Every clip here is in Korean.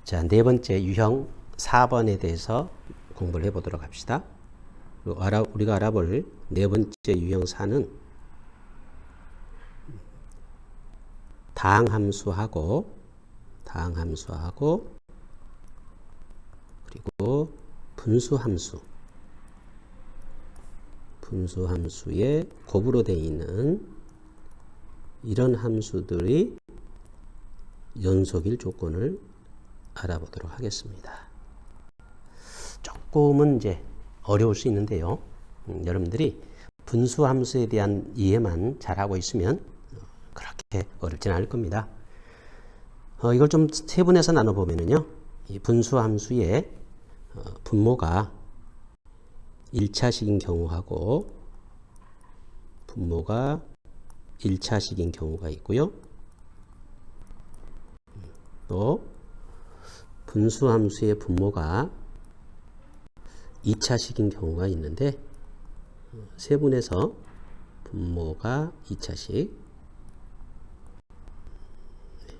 자, 네 번째 유형 4번에 대해서 공부를 해보도록 합시다. 우리가 알아볼 네 번째 유형 4는 다항함수하고 그리고 분수함수의 곱으로 되어 있는 이런 함수들이 연속일 조건을 알아보도록 하겠습니다. 조금은 이제 어려울 수 있는데요. 여러분들이 분수함수에 대한 이해만 잘하고 있으면 그렇게 어렵지는 않을 겁니다. 이걸 좀 세분해서 나눠보면요. 이 분수함수의 분모가 1차식인 경우하고 분모가 1차식인 경우가 있고요. 또 분수함수의 분모가 2차식인 경우가 있는데 세분해서 분모가 2차식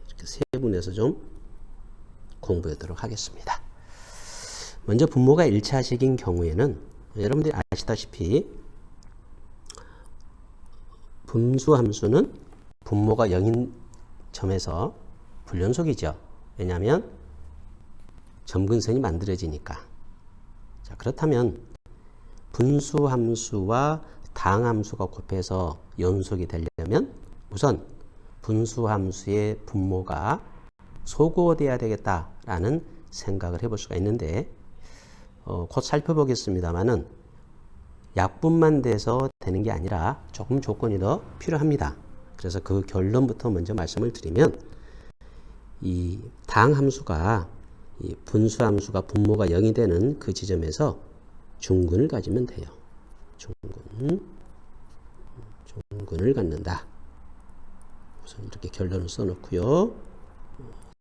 이렇게 세분해서 좀 공부하도록 하겠습니다. 먼저 분모가 1차식인 경우에는 여러분들이 아시다시피 분수함수는 분모가 0인 점에서 불연속이죠. 왜냐하면 점근선이 만들어지니까. 자, 그렇다면 분수함수와 다항함수가 곱해서 연속이 되려면 우선 분수함수의 분모가 소거되어야 되겠다라는 생각을 해볼 수가 있는데 곧 살펴보겠습니다만은 약분만 돼서 되는 게 아니라 조금 조건이 더 필요합니다. 그래서 그 결론부터 먼저 말씀을 드리면 이 다항함수가 이 분수함수가 분모가 0이 되는 그 지점에서 중근을 가지면 돼요. 중근을 갖는다. 우선 이렇게 결론을 써놓고요.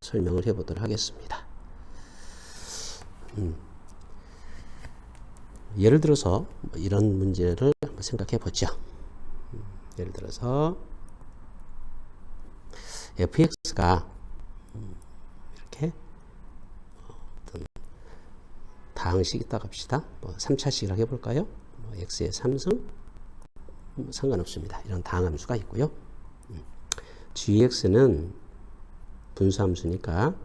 설명을 해보도록 하겠습니다. 예를 들어서 이런 문제를 한번 생각해 보죠. 예를 들어서 fx가 이렇게 어떤 다항식 있다고 합시다. 3차식이라고 해볼까요? x의 3승 상관없습니다. 이런 다항함수가 있고요. gx는 분수함수니까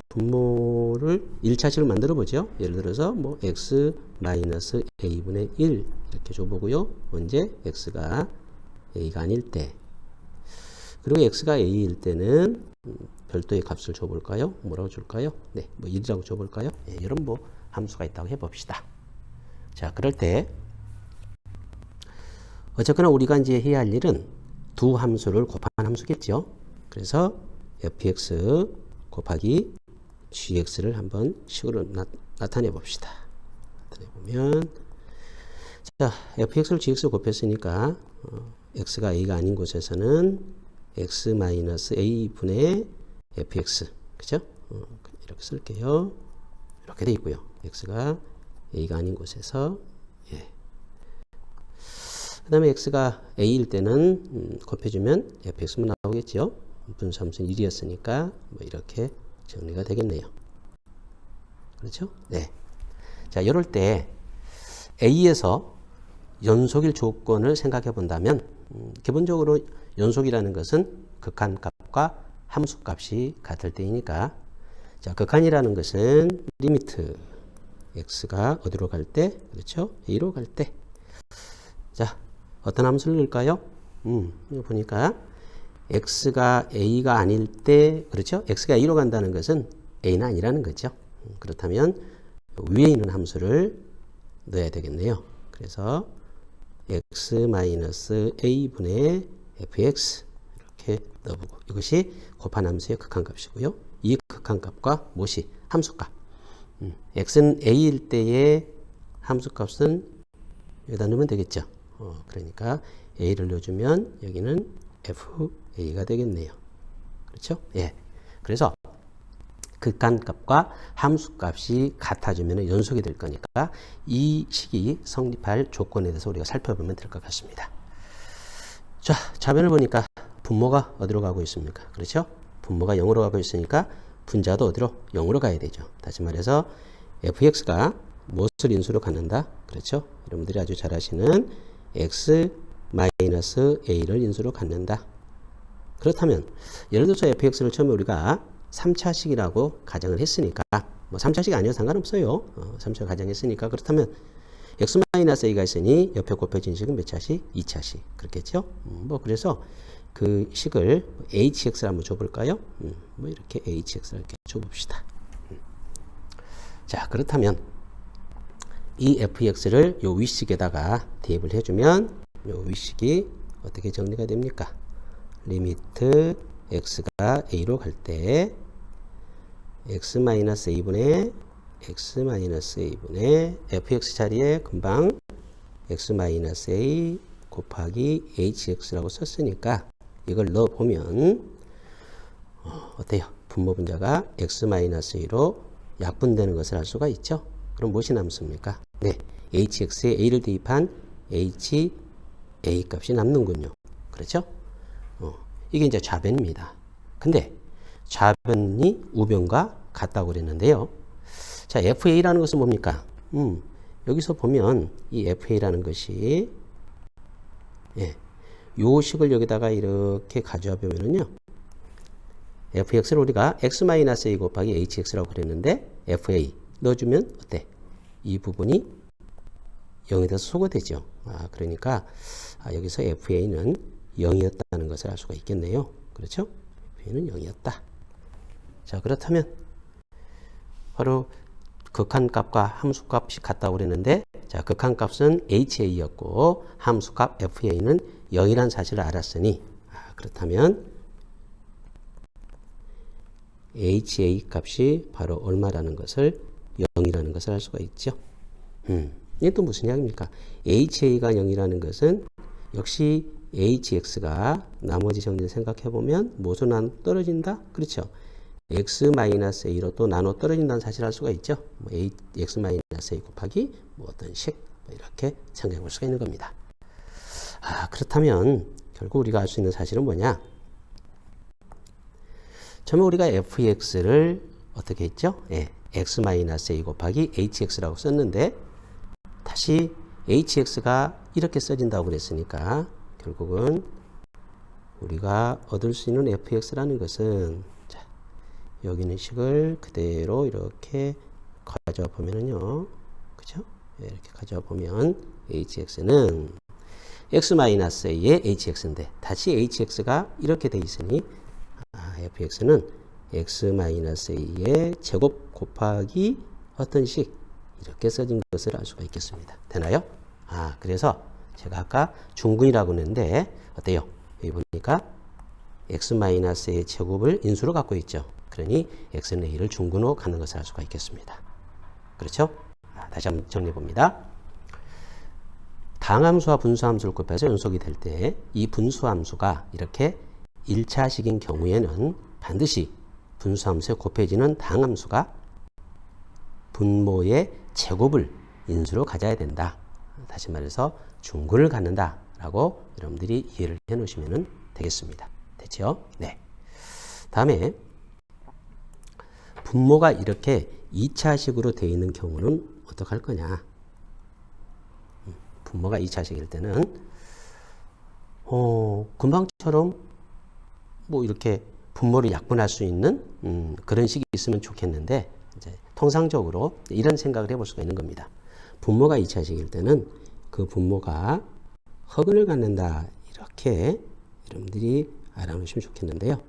분모를 1차식을 만들어 보죠. 예를 들어서 뭐 x-a분의 1 이렇게 줘보고요. 언제 x가 a가 아닐 때 그리고 x가 a일 때는 별도의 값을 줘볼까요? 뭐라고 줄까요? 네, 뭐 1이라고 줘볼까요? 네, 이런 뭐 함수가 있다고 해봅시다. 자, 그럴 때 어쨌거나 우리가 이제 해야 할 일은 두 함수를 곱한 함수겠죠. 그래서 fx 곱하기 gx를 한번 식으로 나타내 봅시다. 나타내 보면 자, fx를 gx 곱했으니까 x가 a가 아닌 곳에서는 x-a 분의 fx 그죠? 이렇게 쓸게요. 이렇게 돼 있고요. x가 a가 아닌 곳에서 그 다음에 x가 a일 때는 곱해주면 fx만 나오겠죠. 분수함수는 1이었으니까 뭐 이렇게 정리가 되겠네요. 그렇죠? 네. 자, 이럴 때 A에서 연속일 조건을 생각해 본다면 기본적으로 연속이라는 것은 극한값과 함수값이 같을 때이니까 자, 극한이라는 것은 리미트 x가 어디로 갈 때? 그렇죠? A로 갈 때. 자, 어떤 함수를 넣을까요? 이거 보니까 x가 a가 아닐 때 그렇죠? x가 a로 간다는 것은 a는 아니라는 거죠. 그렇다면 위에 있는 함수를 넣어야 되겠네요. 그래서 x-a분의 fx 이렇게 넣어보고 이것이 곱한 함수의 극한값이고요. 이 극한값과 무엇이? 함수값. x는 a일 때의 함수값은 여기다 넣으면 되겠죠. 그러니까 a를 넣어주면 여기는 fa가 되겠네요. 그렇죠? 예. 그래서 극한값과 함수값이 같아지면 연속이 될 거니까 이 식이 성립할 조건에 대해서 우리가 살펴보면 될 것 같습니다. 자, 좌변을 보니까 분모가 어디로 가고 있습니까? 그렇죠? 분모가 0으로 가고 있으니까 분자도 어디로? 0으로 가야 되죠. 다시 말해서 fx가 무엇을 인수로 갖는다? 그렇죠? 여러분들이 아주 잘 아시는 x-a를 인수로 갖는다. 그렇다면 예를 들어서 fx를 처음에 우리가 3차식이라고 가정을 했으니까 뭐 3차식 아니어도 상관없어요. 3차 가정했으니까 그렇다면 x-a가 있으니 옆에 곱해진 식은 몇 차식? 2차식. 그렇겠죠? 뭐 그래서 그 식을 hx를 한번 줘볼까요? 뭐 이렇게 hx를 이렇게 줘봅시다. 자, 그렇다면 이 fx를 요 위식에다가 대입을 해주면 요 위식이 어떻게 정리가 됩니까? 리미트 x가 a로 갈 때 x-a분의 x-a분의 fx 자리에 금방 x-a 곱하기 hx라고 썼으니까 이걸 넣어보면 어때요? 분모 분자가 x-a로 약분되는 것을 알 수가 있죠. 그럼 무엇이 남습니까? 네, hx에 a를 대입한 ha 값이 남는군요. 그렇죠? 이게 이제 좌변입니다. 근데 좌변이 우변과 같다고 그랬는데요. 자, fa라는 것은 뭡니까? 여기서 보면 이 fa라는 것이 요 식을 여기다가 이렇게 가져와 보면은요. fx를 우리가 x-a 곱하기 hx라고 그랬는데 fa 넣어주면 어때? 이 부분이 0이 돼서 소거되죠. 그러니까 여기서 fa는 0이었다는 것을 알 수가 있겠네요. 그렇죠? fa는 0이었다. 자, 그렇다면 바로 극한값과 함수값이 같다고 그랬는데 자, 극한값은 ha였고 함수값 fa는 0이라는 사실을 알았으니 그렇다면 ha 값이 바로 얼마라는 것을 0이라는 것을 알 수가 있죠. 이게 또 무슨 이야기입니까? ha가 0이라는 것은 역시 hx가 나머지 정리를 생각해보면 무엇으로 나눠 떨어진다? 그렇죠. x-a로 또 나눠 떨어진다는 사실을 알 수가 있죠. 뭐 x-a 곱하기 뭐 어떤 식 이렇게 생각해 볼 수가 있는 겁니다. 그렇다면 결국 우리가 알 수 있는 사실은 뭐냐? 처음에 우리가 fx를 어떻게 했죠? x-a 곱하기 hx라고 썼는데 다시 hx가 이렇게 써진다고 그랬으니까 결국은 우리가 얻을 수 있는 fx라는 것은 자, 여기 있는 식을 그대로 이렇게 가져와 보면은요. 그죠? 이렇게 가져와 보면 hx는 x-a의 hx인데 다시 hx가 이렇게 돼 있으니 fx는 x-a의 제곱 곱하기 어떤 식 이렇게 써진 것을 알 수가 있겠습니다. 되나요? 그래서 제가 아까 중근이라고 했는데 어때요? 여기 보니까 x-a의 제곱을 인수로 갖고 있죠. 그러니 x는 a를 중근으로 갖는 것을 알 수가 있겠습니다. 그렇죠? 다시 한번 정리해 봅니다. 당함수와 분수함수를 곱해서 연속이 될 때 이 분수함수가 이렇게 1차식인 경우에는 반드시 분수함수에 곱해지는 당함수가 분모의 제곱을 인수로 가져야 된다. 다시 말해서 중근을 갖는다 라고 여러분들이 이해를 해 놓으시면 되겠습니다. 됐죠? 네. 다음에 분모가 이렇게 2차식으로 되어 있는 경우는 어떻게 할 거냐? 분모가 2차식일 때는 금방처럼 뭐 이렇게 분모를 약분할 수 있는 그런 식이 있으면 좋겠는데 이제 통상적으로 이런 생각을 해볼 수가 있는 겁니다. 분모가 2차식일 때는 그 분모가 허근을 갖는다 이렇게 여러분들이 알아놓으시면 좋겠는데요.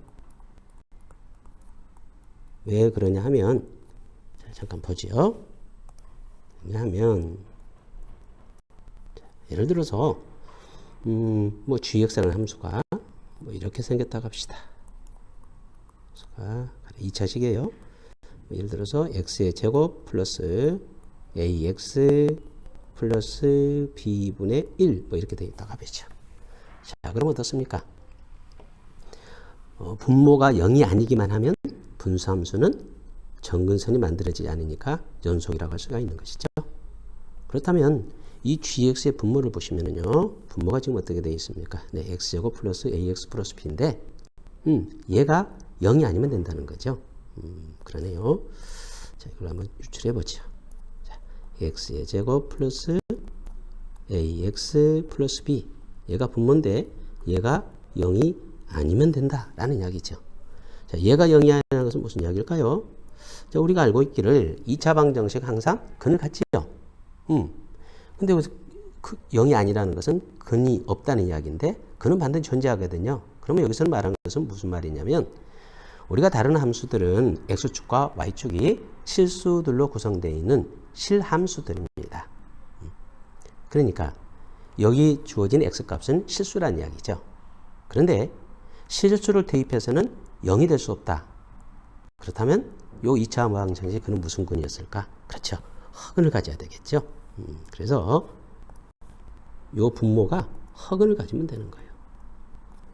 왜 그러냐 하면 잠깐 보죠. 왜냐하면 예를 들어서 뭐 gx라는 함수가 뭐 이렇게 생겼다고 합시다. 함수가 2차식이에요. 예를 들어서 x의 제곱 플러스 ax 플러스 b분의 1 뭐 이렇게 되어 있다고 하죠. 자, 그럼 어떻습니까? 분모가 0이 아니기만 하면 분수함수는 정근선이 만들어지지 않으니까 연속이라고 할 수가 있는 것이죠. 그렇다면 이 gx의 분모를 보시면은요, 분모가 지금 어떻게 되어 있습니까? 네, x제곱 플러스 ax 플러스 b인데 얘가 0이 아니면 된다는 거죠. 그러네요. 자, 이걸 한번 유출해 보죠. 자, x의 제곱 플러스 ax 플러스 b. 얘가 분모인데 얘가 0이 아니면 된다 라는 이야기죠. 자, 얘가 0이 아니라는 것은 무슨 이야기일까요? 자, 우리가 알고 있기를 2차 방정식 항상 근을 갖지요. 근데 0이 아니라는 것은 근이 없다는 이야기인데 근은 반드시 존재하거든요. 그러면 여기서 말하는 것은 무슨 말이냐면 우리가 다른 함수들은 x축과 y축이 실수들로 구성되어 있는 실함수들입니다. 그러니까 여기 주어진 x값은 실수란 이야기죠. 그런데 실수를 대입해서는 0이 될 수 없다. 그렇다면 요 2차 방정식 그는 무슨 근이었을까? 그렇죠. 허근을 가져야 되겠죠. 그래서 요 분모가 허근을 가지면 되는 거예요.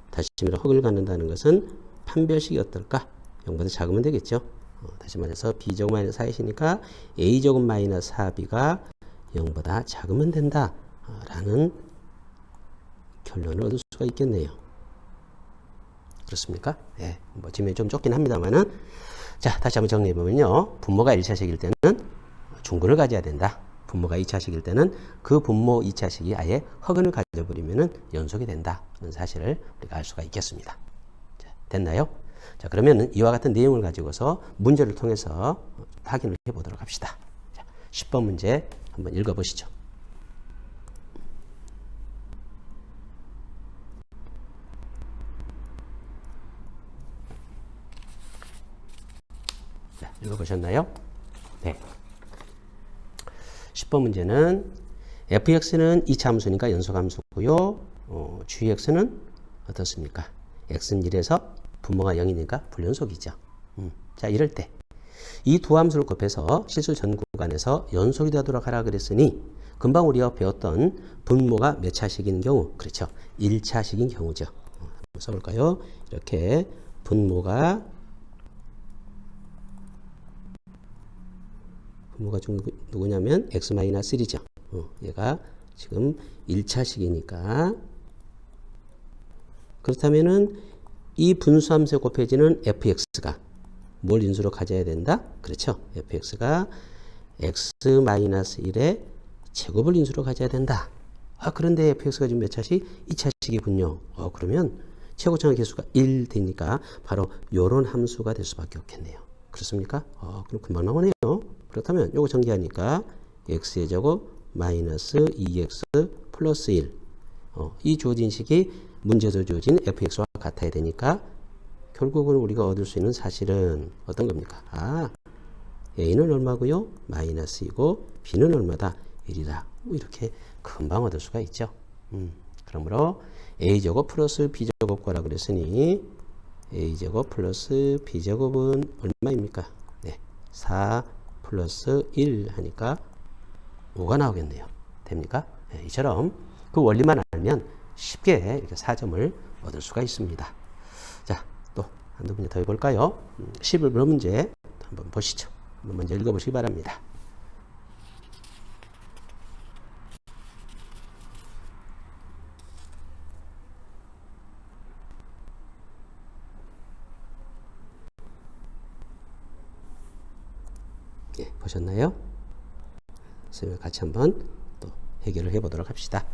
다시 말해 허근을 갖는다는 것은 판별식이 어떨까? 0보다 작으면 되겠죠. 다시 말해서 b제곱 마이너스 4이니까 a제곱 마이너스 4b가 0보다 작으면 된다 라는 결론을 얻을 수가 있겠네요. 그렇습니까? 네, 뭐 지금이 좀 좁긴 합니다만은 자, 다시 한번 정리해 보면요. 분모가 1차식일 때는 중근을 가져야 된다. 분모가 2차식일 때는 그 분모 2차식이 아예 허근을 가져버리면 연속이 된다. 그런 사실을 우리가 알 수가 있겠습니다. 자, 됐나요? 자, 그러면 이와 같은 내용을 가지고서 문제를 통해서 확인을 해 보도록 합시다. 자, 10번 문제 한번 읽어 보시죠. 자, 읽어 보셨나요? 네. 10번 문제는 fx는 2차 함수니까 연속함수고요. gx는 어떻습니까? x는 1에서 분모가 0이니까 불연속이죠. 자, 이럴 때 이 두 함수를 곱해서 실수 전 구간에서 연속이 되도록 하라 그랬으니 금방 우리가 배웠던 분모가 몇 차식인 경우? 그렇죠. 1차식인 경우죠. 한번 써볼까요? 이렇게 분모가 좀 누구냐면 x-1이죠. 얘가 지금 1차식이니까 그렇다면은 이 분수함수에 곱해지는 fx가 뭘 인수로 가져야 된다? 그렇죠. fx가 x-1의 제곱을 인수로 가져야 된다. 그런데 fx가 지금 몇 차식? 2차식이군요. 그러면 최고차의 개수가 1 되니까 바로 요런 함수가 될 수밖에 없겠네요. 그렇습니까? 그럼 금방 나오네요. 그렇다면 요거 전개하니까 x의 제곱 마이너스 2x 플러스 1. 이 주어진 식이 문제에서 주어진 fx와 같아야 되니까 결국은 우리가 얻을 수 있는 사실은 어떤 겁니까? a는 얼마고요? 마이너스이고 b는 얼마다? 1이다. 이렇게 금방 얻을 수가 있죠. 그러므로 a제곱 플러스 b제곱과라 그랬으니 a제곱 플러스 b제곱은 얼마입니까? 네, 4 플러스 1 하니까 5가 나오겠네요. 됩니까? 네, 이처럼 그 원리만 알면 쉽게 이렇게 4점을 얻을 수가 있습니다. 자, 또 한두 문제 더 해볼까요? 11번 문제 한번 보시죠. 한번 먼저 읽어보시기 바랍니다. 예, 보셨나요? 선생님 같이 한번 또 해결을 해보도록 합시다.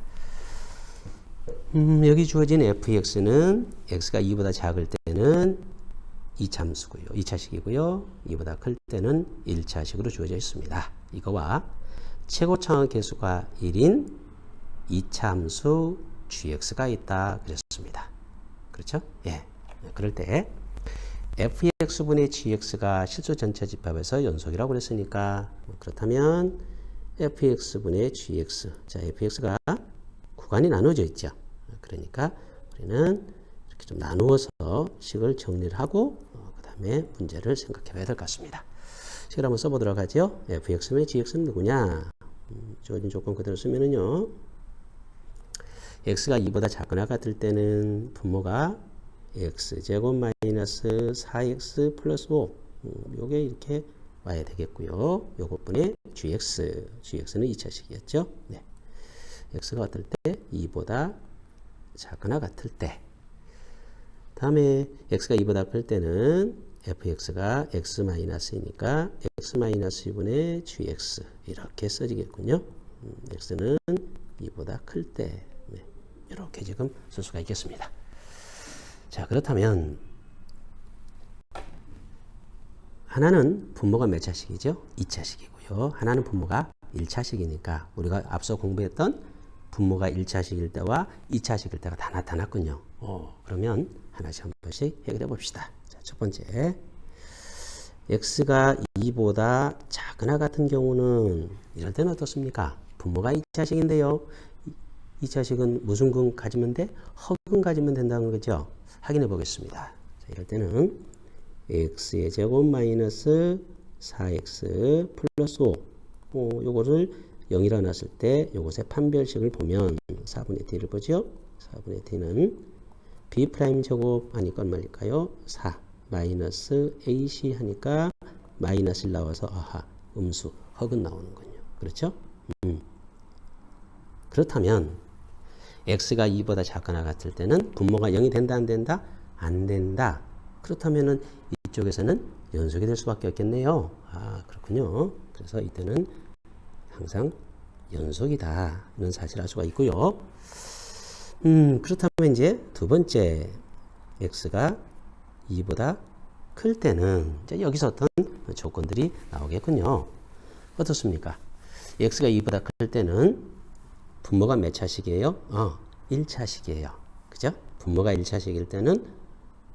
여기 주어진 fx는 x가 2보다 작을 때는 2차함수고요. 2차식이고요. 2보다 클 때는 1차식으로 주어져 있습니다. 이거와 최고차의 개수가 1인 2차함수 gx가 있다 그랬습니다. 그렇죠? 예. 그럴 때 fx분의 gx가 실수 전체 집합에서 연속이라고 그랬으니까 그렇다면 fx분의 gx. 자, fx가 구간이 나눠져 있죠. 그러니까 우리는 이렇게 좀 나누어서 식을 정리를 하고 그 다음에 문제를 생각해 봐야 될 것 같습니다. 식을 한번 써보도록 하죠. fx분의 gx는 누구냐? 주어진 조건 그대로 쓰면은요. x가 2보다 작거나 같을 때는 분모가 x제곱 마이너스 4x 플러스 5 요게 이렇게 와야 되겠고요. 요것분의 gx는 2차식이었죠. 네. x가 어떨 때 2보다 작거나 같을 때 다음에 x가 2보다 클 때는 fx가 x-2니까 x-2분의 gx 이렇게 써지겠군요. x는 2보다 클 때 이렇게 지금 쓸 수가 있겠습니다. 자, 그렇다면 하나는 분모가 몇 차식이죠? 2차식이고요. 하나는 분모가 1차식이니까 우리가 앞서 공부했던 분모가 1차식일 때와 2차식일 때가 다 나타났군요. 그러면 하나씩 한 번씩 해결해 봅시다. 자, 첫 번째, x가 2보다 작거나 같은 경우는 이럴 때는 어떻습니까? 분모가 2차식인데요. 2차식은 무슨 근 가지면 돼? 허근 가지면 된다는 거죠. 확인해 보겠습니다. 자, 이럴 때는 x의 제곱 마이너스 4x 플러스 5 요거를 0이라 놨을 때 요것의 판별식을 보면 4분의 t를 보죠. 4분의 t는 b' 제곱 하니까 얼마일까요? 4 마이너스 ac 하니까 마이너스 1 나와서 아하 음수 허근 나오는군요. 그렇죠? 그렇다면 x가 2보다 작거나 같을 때는 분모가 0이 된다 안 된다? 안 된다. 그렇다면은 이쪽에서는 연속이 될 수밖에 없겠네요. 아, 그렇군요. 그래서 이때는 항상 연속이다 이런 사실을 알 수가 있고요. 그렇다면 이제 두 번째 x가 2보다 클 때는 이제 여기서 어떤 조건들이 나오겠군요. 어떻습니까? x가 2보다 클 때는 분모가 몇 차식이에요? 1차식이에요. 그죠? 분모가 1차식일 때는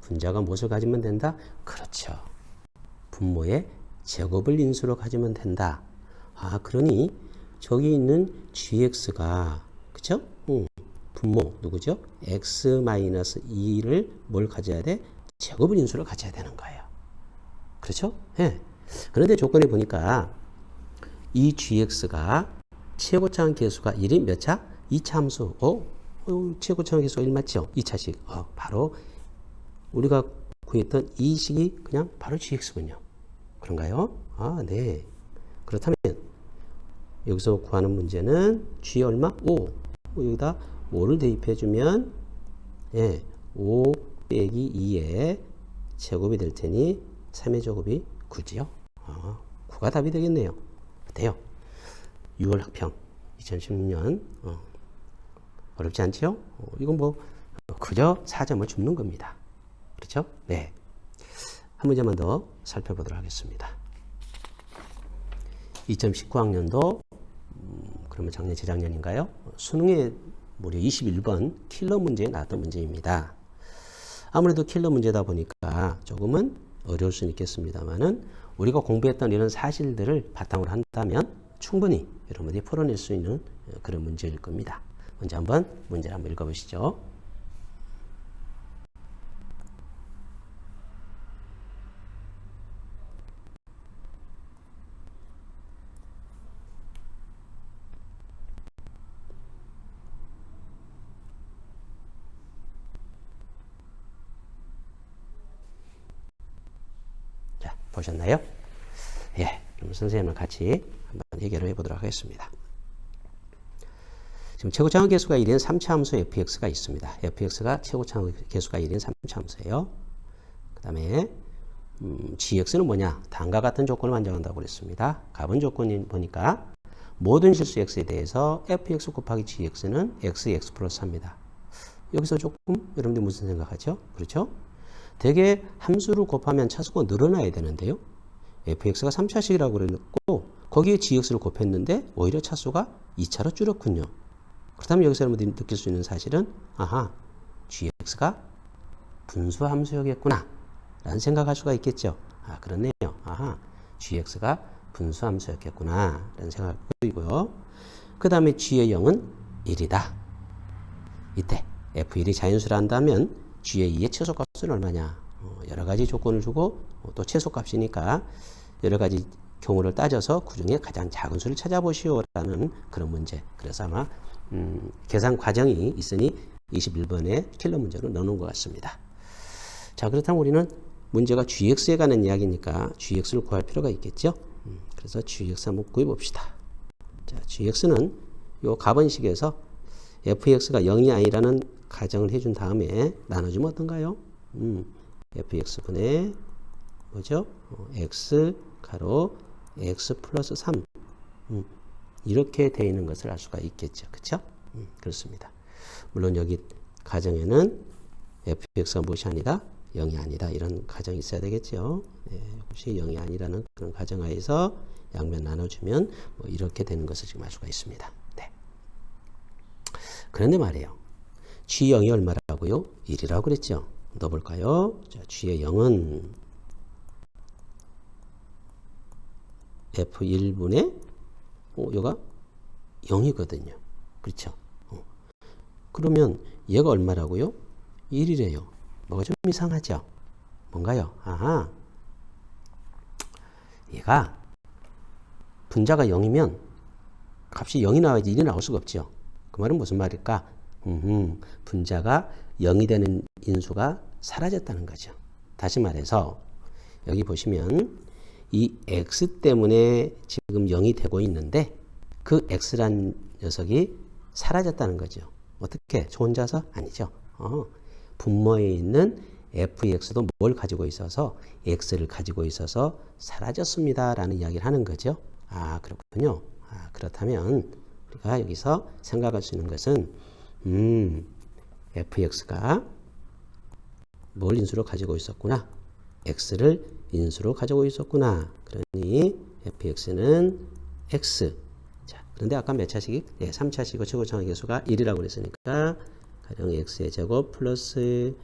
분자가 무엇을 가지면 된다? 그렇죠. 분모의 제곱을 인수로 가지면 된다. 아, 그러니 저기 있는 gx가 그쵸? 분모 누구죠? x-2를 뭘 가져야 돼? 제곱을 인수로 가져야 되는 거예요. 그렇죠? 예. 그런데 조건에 보니까 이 gx가 최고차항 계수가 1이 몇 차? 2차 함수. 최고차항 계수가 1 맞죠? 2차식. 바로 우리가 구했던 이 식이 그냥 바로 gx군요. 그런가요? 아, 네. 그렇다면 여기서 구하는 문제는 g 얼마? 5. 여기다 5를 대입해주면 5 빼기 2의 제곱이 될 테니 3의 제곱이 9지요. 9가 답이 되겠네요. 어때요? 6월 학평 2016년 어렵지 않죠? 이건 뭐 그저 4점을 줍는 겁니다. 그렇죠? 네. 한 문제만 더 살펴보도록 하겠습니다. 2019학년도 그러면 작년 재작년인가요? 수능에 무려 21번 킬러 문제에 나왔던 문제입니다. 아무래도 킬러 문제다 보니까 조금은 어려울 수는 있겠습니다만은 우리가 공부했던 이런 사실들을 바탕으로 한다면 충분히 여러분들이 풀어낼 수 있는 그런 문제일 겁니다. 먼저 한번 문제를 한번 읽어보시죠. 자, 보셨나요? 예, 그럼 선생님과 같이 한번 해결을 해보도록 하겠습니다. 지금 최고차항 계수가 1인 3차 함수 fx가 있습니다. fx가 최고차항 계수가 1인 3차 함수예요. 그 다음에 gx는 뭐냐? 다음과 같은 조건을 만족한다고 그랬습니다. 가분 조건이 보니까 모든 실수 x에 대해서 fx 곱하기 gx는 x 플러스 3입니다. 여기서 조금 여러분들 무슨 생각하죠? 그렇죠? 대개 함수를 곱하면 차수가 늘어나야 되는데요. fx가 3차식이라고 그랬고 거기에 gx를 곱했는데 오히려 차수가 2차로 줄었군요. 그렇다면 여기서 여러분들이 느낄 수 있는 사실은 아하, gx가 분수 함수였겠구나 라는 생각할 수가 있겠죠. 아, 그렇네요. 아하, gx가 분수 함수였겠구나 라는 생각을 보이고요. 그 다음에 g의 0은 1이다. 이때 f1이 자연수라 한다면 g의 2의 최소값은 얼마냐? 여러 가지 조건을 주고 또 최소값이니까 여러 가지 경우를 따져서 그 중에 가장 작은 수를 찾아보시오라는 그런 문제. 그래서 아마 계산 과정이 있으니 21번의 킬러 문제로 넣어놓은 것 같습니다. 자, 그렇다면 우리는 문제가 gx에 관한 이야기니까 gx를 구할 필요가 있겠죠. 그래서 gx 한번 구해봅시다. 자, gx는 요 가번식에서 fx가 0이 아니라는 가정을 해준 다음에 나눠주면 어떤가요? fx분의 뭐죠? x 가로 x 플러스 3 이렇게 되어 있는 것을 알 수가 있겠죠. 그쵸? 그렇습니다. 물론 여기 가정에는 fx가 무엇이 아니다? 0이 아니다. 이런 가정이 있어야 되겠죠. 네, 이것이 0이 아니라는 그런 가정하에서 양면 나눠주면 뭐 이렇게 되는 것을 지금 알 수가 있습니다. 네. 그런데 말이에요. g0이 얼마라고요? 1이라고 그랬죠. 넣어볼까요? 자, g의 0은 f1분의 얘가 0이거든요. 그렇죠? 그러면 얘가 얼마라고요? 1이래요. 뭐가 좀 이상하죠? 뭔가요? 아하. 얘가 분자가 0이면 값이 0이 나와야지 1이 나올 수가 없죠. 그 말은 무슨 말일까? 분자가 0이 되는 인수가 사라졌다는 거죠. 다시 말해서 여기 보시면 이 x 때문에 지금 0이 되고 있는데 그 x란 녀석이 사라졌다는 거죠. 어떻게? 저 혼자서? 아니죠. 분모에 있는 fx도 뭘 가지고 있어서 x를 가지고 있어서 사라졌습니다 라는 이야기를 하는 거죠. 아, 그렇군요. 아, 그렇다면 우리가 여기서 생각할 수 있는 것은 fx가 뭘 인수로 가지고 있었구나. x를 인수로 가지고 있었구나. 그러니 fx는 x. 자, 그런데 아까 몇 차식이? 네, 3차식이고 최고차항의 개수가 1이라고 그랬으니까 가령 x의 제곱 플러스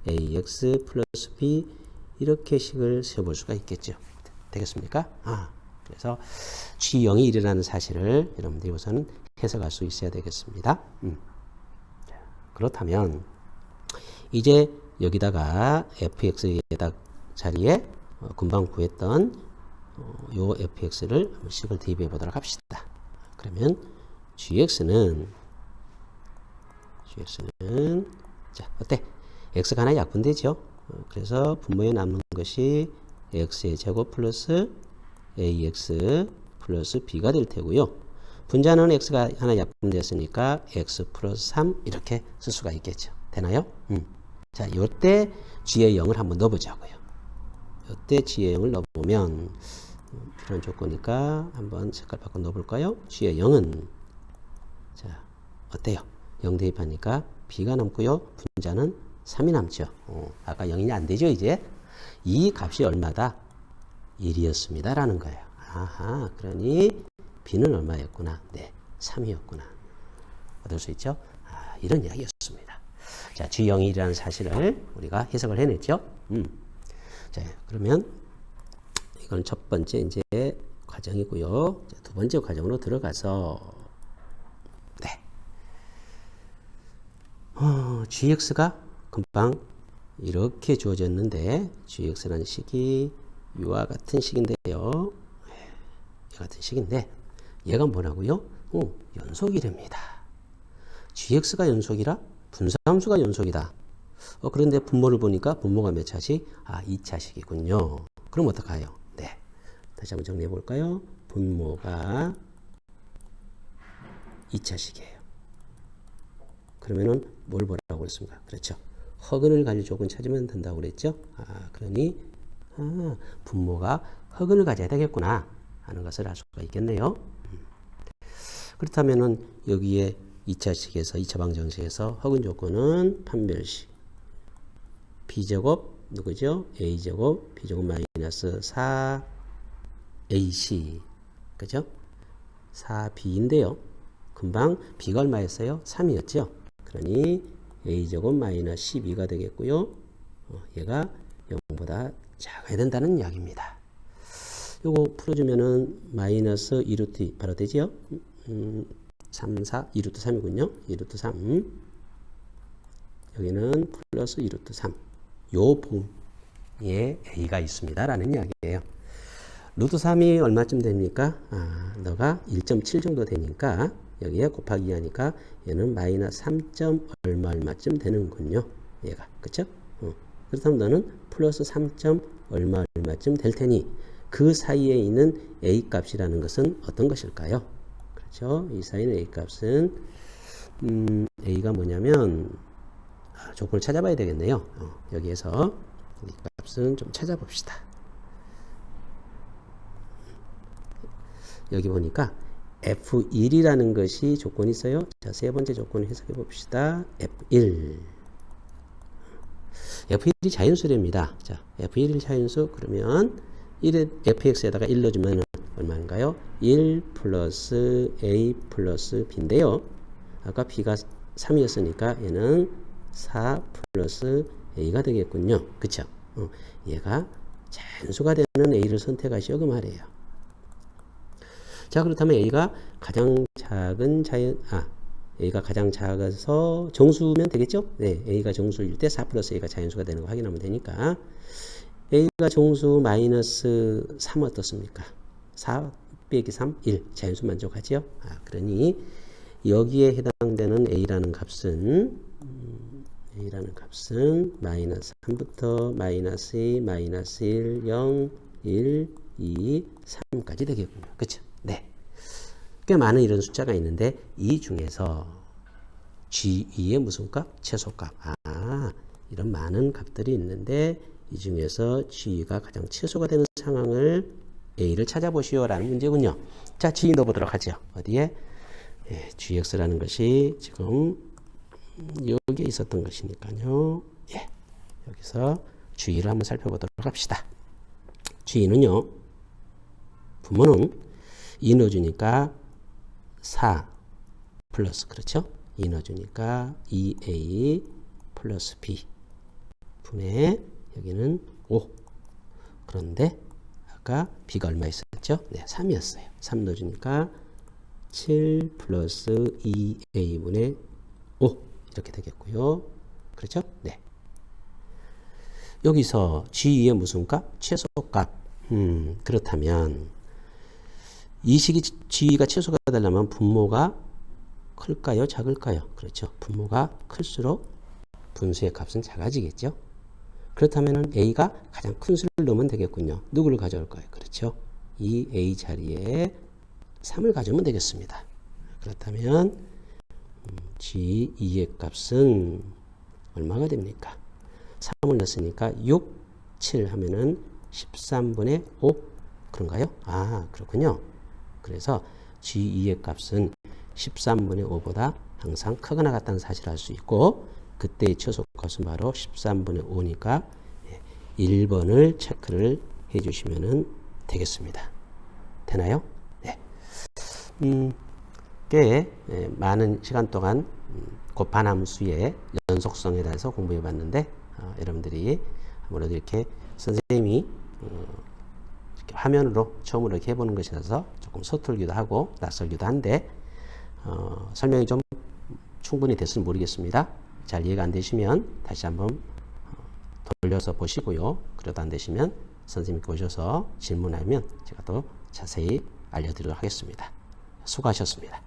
ax 플러스 b 이렇게 식을 세워볼 수가 있겠죠. 되겠습니까? 그래서 g0이 1이라는 사실을 여러분들이 우선 해석할 수 있어야 되겠습니다. 그렇다면 이제 여기다가 fx에다 자리에 금방 구했던 요 fx를 식을 대입해 보도록 합시다. 그러면 gx는 자, 어때? x가 하나 약분되죠. 그래서 분모에 남는 것이 x의 제곱 플러스 ax 플러스 b가 될 테고요. 분자는 x가 하나 약분됐으니까 x 플러스 3 이렇게 쓸 수가 있겠죠. 되나요? 자, 이때 g의 0을 한번 넣어보자고요. 이때 g의 0을 넣어보면 이런 조건이니까 한번 색깔 바꿔 넣어볼까요? g의 0은 자, 어때요? 0 대입하니까 b가 남고요. 분자는 3이 남죠. 아까 0이 안 되죠, 이제? 이 값이 얼마다? 1이었습니다. 라는 거예요. 아하, 그러니 b는 얼마였구나? 네, 3이었구나. 얻을 수 있죠? 이런 이야기였습니다. 자, g0이라는 사실을 우리가 해석을 해냈죠? 자, 그러면 이건 첫 번째 이제 과정이고요. 자, 두 번째 과정으로 들어가서 gx가 금방 이렇게 주어졌는데 gx라는 식이 이와 같은 식인데요. 이와 같은 식인데 얘가 뭐라고요? 연속이랍니다. gx가 연속이라 분사함수가 연속이다. 그런데 분모를 보니까 분모가 몇 차식? 2차식이군요. 그럼 어떡해요? 네, 다시 한번 정리해 볼까요? 분모가 2차식이에요. 그러면은 뭘 보라고 그랬습니까? 그렇죠. 허근을 가질 조건 찾으면 된다고 그랬죠. 그러니 분모가 허근을 가져야 되겠구나 하는 것을 알 수가 있겠네요. 그렇다면은 여기에 2차식에서 2차 방정식에서 허근 조건은 판별식 b제곱 누구죠? a제곱 b제곱 마이너스 4ac 그죠? 4b인데요. 금방 b가 얼마였어요? 3이었죠. 그러니 a제곱 마이너스 12가 되겠고요. 얘가 0보다 작아야 된다는 이야기입니다. 요거 풀어주면은 마이너스 2루트 바로 되지요? 3, 4, 2루트 3이군요. 2루트 3 여기는 플러스 2루트 3 요 봉에 a가 있습니다 라는 이야기예요. 루트 3이 얼마쯤 됩니까? 너가 1.7 정도 되니까 여기에 곱하기 하니까 얘는 마이너스 3. 얼마쯤 되는군요. 얘가 그쵸? 그렇다면 너는 플러스 3. 얼마쯤 될 테니 그 사이에 있는 a 값이라는 것은 어떤 것일까요? 그렇죠? 이 사이는 a 값은 a가 뭐냐면 조건을 찾아봐야 되겠네요. 여기에서 이 값은 좀 찾아봅시다. 여기 보니까 F1이라는 것이 조건이 있어요. 자, 세 번째 조건을 해석해 봅시다. F1. F1이 자연수랍니다. 자, F1이 자연수 그러면 1에 fx에다가 1 넣어주면 얼마인가요? 1 플러스 a 플러스 b인데요. 아까 b가 3이었으니까 얘는 4 플러스 a가 되겠군요. 그쵸? 얘가 자연수가 되는 a를 선택하시오 그 말이에요. 자, 그렇다면 a가 가장 작은 a가 가장 작아서 정수면 되겠죠? 네, a가 정수일 때 4 플러스 a가 자연수가 되는 거 확인하면 되니까 a가 정수 마이너스 3 어떻습니까? 4 빼기 3, 1 자연수 만족하지요? 그러니 여기에 해당되는 a라는 값은 마이너스 3부터 마이너스 2, 마이너스 1, 0, 1, 2, 3까지 되겠군요. 그쵸? 네. 꽤 많은 이런 숫자가 있는데 이 중에서 G2의 무슨 값? 최소값. 이런 많은 값들이 있는데 이 중에서 G가 가장 최소가 되는 상황을 A를 찾아보시오 라는 문제군요. 자, G 넣어보도록 하죠. 어디에? 예, GX라는 것이 지금 여기에 있었던 것이니까요. 예, 여기서 G를 한번 살펴보도록 합시다. G는요. 부모는 2 넣어주니까 4 플러스 그렇죠? 2 넣어주니까 2a 플러스 b 분의 여기는 5. 그런데 아까 b가 얼마 있었죠? 네, 3이었어요. 3 넣어주니까 7 플러스 2a분의 5 이렇게 되겠고요. 그렇죠? 네. 여기서 G2의 무슨 값? 최소값. 그렇다면 이 식이 G가 최소가 되려면 분모가 클까요? 작을까요? 그렇죠. 분모가 클수록 분수의 값은 작아지겠죠. 그렇다면 A가 가장 큰 수를 넣으면 되겠군요. 누구를 가져올까요? 그렇죠. 이 A 자리에 3을 가져오면 되겠습니다. 그렇다면 G2의 값은 얼마가 됩니까? 3을 넣었으니까 6, 7 하면은 13분의 5 그런가요? 그렇군요. 그래서 G2의 값은 13분의 5보다 항상 크거나 같다는 사실을 알 수 있고 그때의 최소값은 바로 13분의 5니까 1번을 체크를 해주시면 되겠습니다. 되나요? 네. 꽤 많은 시간 동안 곱한함수의 연속성에 대해서 공부해 봤는데 여러분들이 아무래도 이렇게 선생님이 이렇게 화면으로 처음으로 이렇게 해보는 것이라서 조금 서툴기도 하고 낯설기도 한데 설명이 좀 충분히 됐을지 모르겠습니다. 잘 이해가 안 되시면 다시 한번 돌려서 보시고요. 그래도 안 되시면 선생님께 오셔서 질문하면 제가 또 자세히 알려드리도록 하겠습니다. 수고하셨습니다.